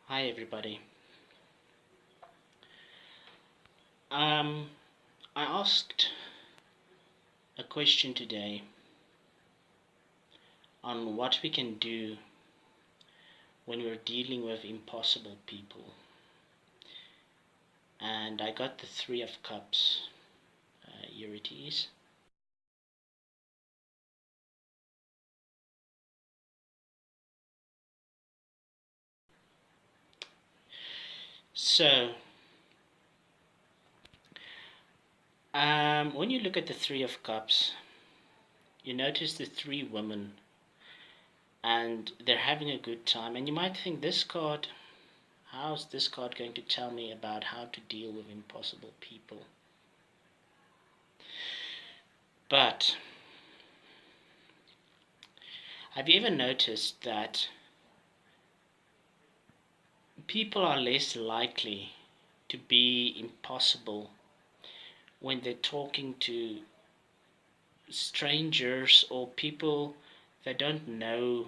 Hi everybody. Um, I asked a question today on what we can do when we're dealing with impossible people, and I got the Three of Cups. Here it is. So, when you look at the Three of Cups, you notice the three women, and they're having a good time. And you might think, this card, how's this card going to tell me about how to deal with impossible people? But have you ever noticed that people are less likely to be impossible when they're talking to strangers or people they don't know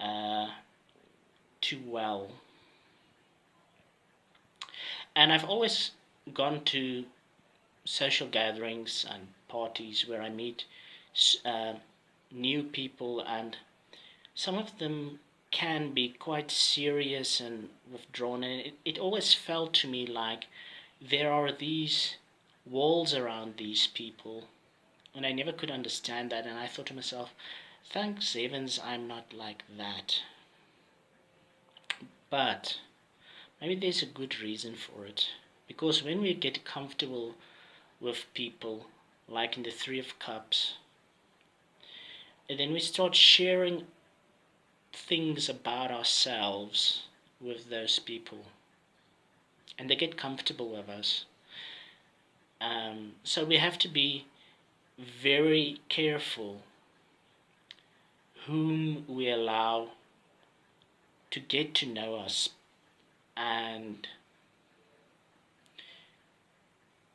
uh, too well? And I've always gone to social gatherings and parties where I meet uh, new people, and some of them can be quite serious and withdrawn, and it always felt to me like there are these walls around these people, and I never could understand that. And I thought to myself, thanks heavens I'm not like that. But maybe there's a good reason for it, because when we get comfortable with people, like in the Three of Cups, and then we start sharing things about ourselves with those people, and they get comfortable with us. So we have to be very careful whom we allow to get to know us, and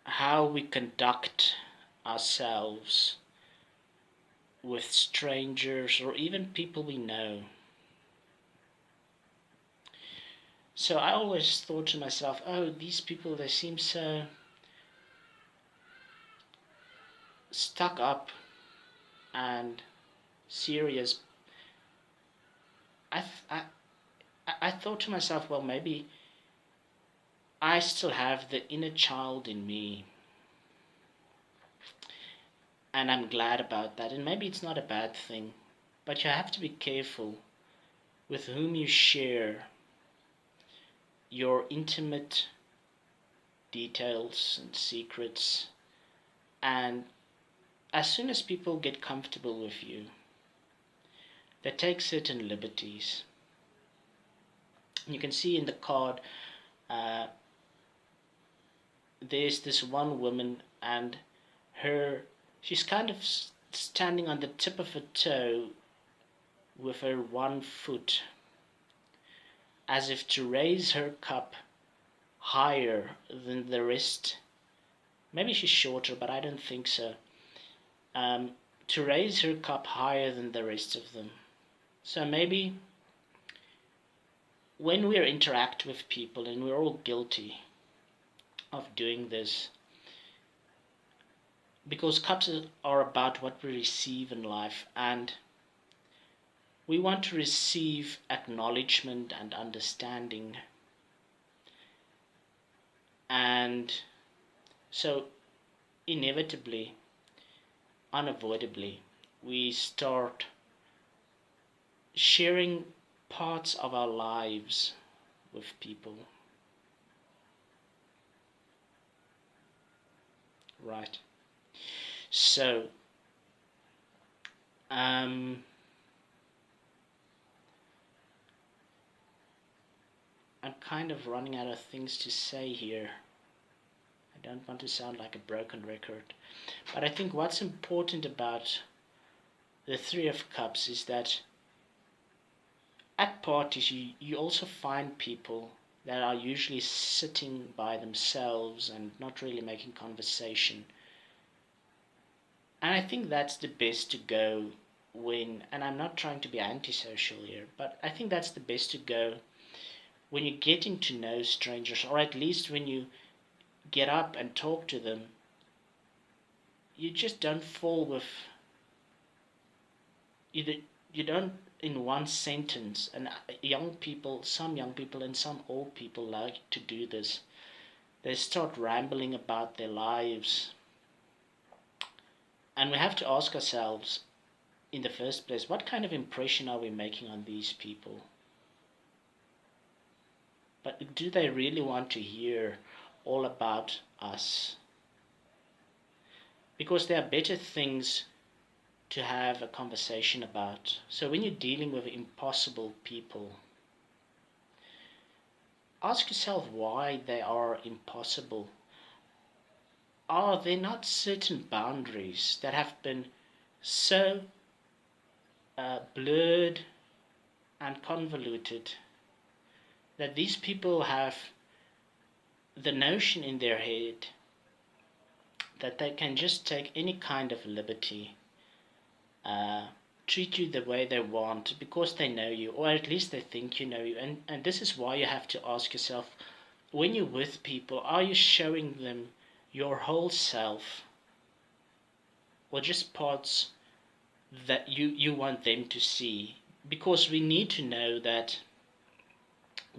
how we conduct ourselves with strangers or even people we know. So I always thought to myself, oh, these people, they seem so stuck up and serious. I, I, I thought to myself, well, maybe I still have the inner child in me, and I'm glad about that. And maybe it's not a bad thing, but you have to be careful with whom you share your intimate details and secrets. And as soon as people get comfortable with you, they take certain liberties. You can see in the card, uh, there's this one woman, and she's kind of standing on the tip of her toe with her one foot, as if to raise her cup higher than the rest. Maybe she's shorter, but I don't think so. Um, to raise her cup higher than the rest of them. So maybe when we interact with people, and we're all guilty of doing this, because cups are about what we receive in life, and we want to receive acknowledgement and understanding. And so inevitably, unavoidably, we start sharing parts of our lives with people. Right. So, um, I'm kind of running out of things to say here. I don't want to sound like a broken record. But I think what's important about the Three of Cups is that at parties you also find people that are usually sitting by themselves and not really making conversation. And I think that's the best to go when, and I'm not trying to be antisocial here, but I think that's the best to go when you're getting to know strangers, or at least when you get up and talk to them, you just don't fall with you don't in one sentence. And young people, some young people and some old people like to do this. They start rambling about their lives, and we have to ask ourselves, in the first place, what kind of impression are we making on these people? But do they really want to hear all about us? Because there are better things to have a conversation about. So when you're dealing with impossible people, ask yourself why they are impossible. Are there not certain boundaries that have been so blurred and convoluted that these people have the notion in their head that they can just take any kind of liberty, treat you the way they want because they know you, or at least they think you know you. And this is why you have to ask yourself, when you're with people, are you showing them your whole self, or just parts that you want them to see? Because we need to know that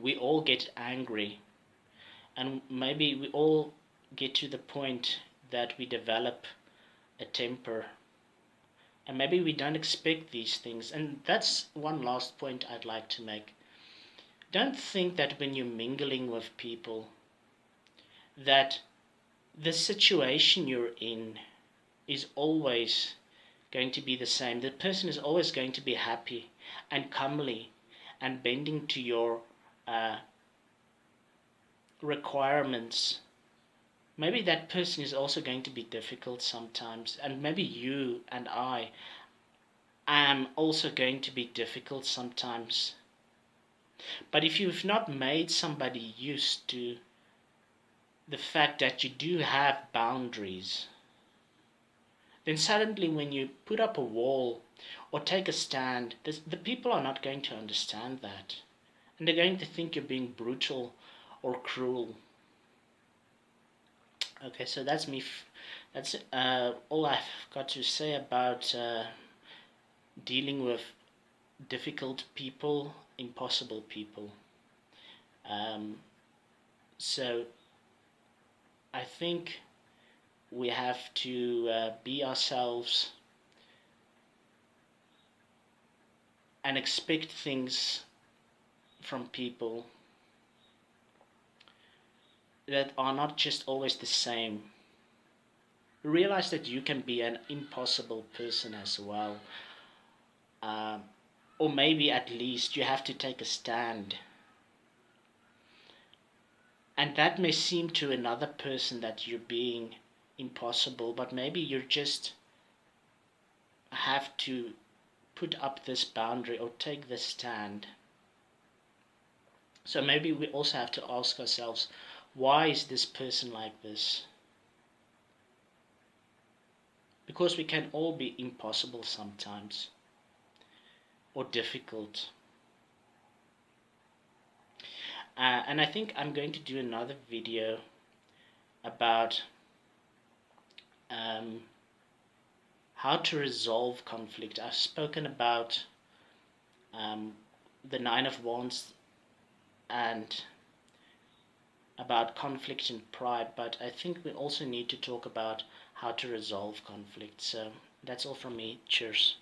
we all get angry, and maybe we all get to the point that we develop a temper, and maybe we don't expect these things. And that's one last point I'd like to make. Don't think that when you're mingling with people that the situation you're in is always going to be the same. The person is always going to be happy and comely and bending to your requirements. Maybe that person is also going to be difficult sometimes, and maybe you and I am also going to be difficult sometimes. But if you've not made somebody used to the fact that you do have boundaries, then suddenly when you put up a wall or take a stand, the people are not going to understand that. And they're going to think you're being brutal or cruel. Okay, so that's me. That's all I've got to say about dealing with difficult people, impossible people. So I think we have to be ourselves and expect things from people that are not just always the same. Realize that you can be an impossible person as well. Or maybe at least you have to take a stand. And that may seem to another person that you're being impossible, but maybe you just have to put up this boundary or take this stand. So maybe we also have to ask ourselves, why is this person like this? Because we can all be impossible sometimes, or difficult. And I think I'm going to do another video about how to resolve conflict. I've spoken about the Nine of Wands and about conflict and pride, but I think we also need to talk about how to resolve conflict. So that's all from me. Cheers.